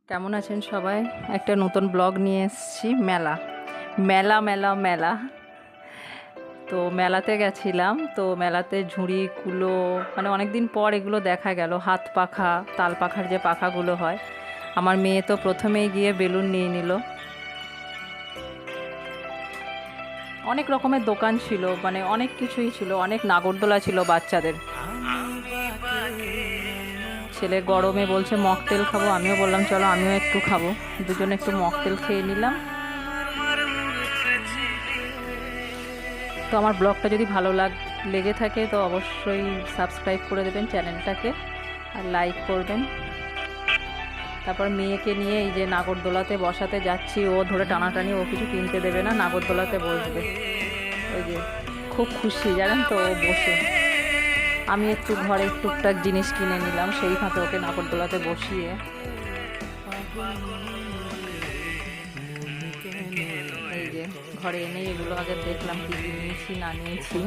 কেমন আছেন সবাই? একটা নতুন ব্লগ নিয়ে এসেছি। মেলা মেলা মেলা মেলা তো মেলাতে গেছিলাম। তো মেলাতে ঝুড়ি কুলো মানে অনেক দিন পর এগুলো দেখা গেল। হাত পাখা, তাল পাখার যে পাখাগুলো হয়। আমার মেয়ে তো প্রথমেই গিয়ে বেলুন নিয়ে নিল। অনেক রকমের দোকান ছিল, মানে অনেক কিছুই ছিল, অনেক নাগরদোলা ছিল বাচ্চাদের। ছেলে গরমে বলছে মকটেল খাবো, আমিও বললাম চলো আমিও একটু খাবো। দুজনে একটু মকটেল খেয়ে নিলাম। তো আমার ব্লগটা যদি ভালো লেগে থাকে তো অবশ্যই সাবস্ক্রাইব করে দেবেন চ্যানেলটাকে, আর লাইক করবেন। তারপর মেয়েকে নিয়ে এই যে নাগরদোলাতে বসাতে যাচ্ছি। ও ধরে টানাটানি, ও কিছু কিনতে দেবে না, নাগরদোলাতে বসবে। ওই যে খুব খুশি জানেন তো ও বসে। আমি একটু ঘরে টুকটাক জিনিস কিনে নিলাম, সেই ফাঁকে ওকে নাগরদোলাতে বসিয়ে। এই যে ঘরে এনেই এগুলো আগে দেখলাম কি কি নিয়েছি না নিয়েছি।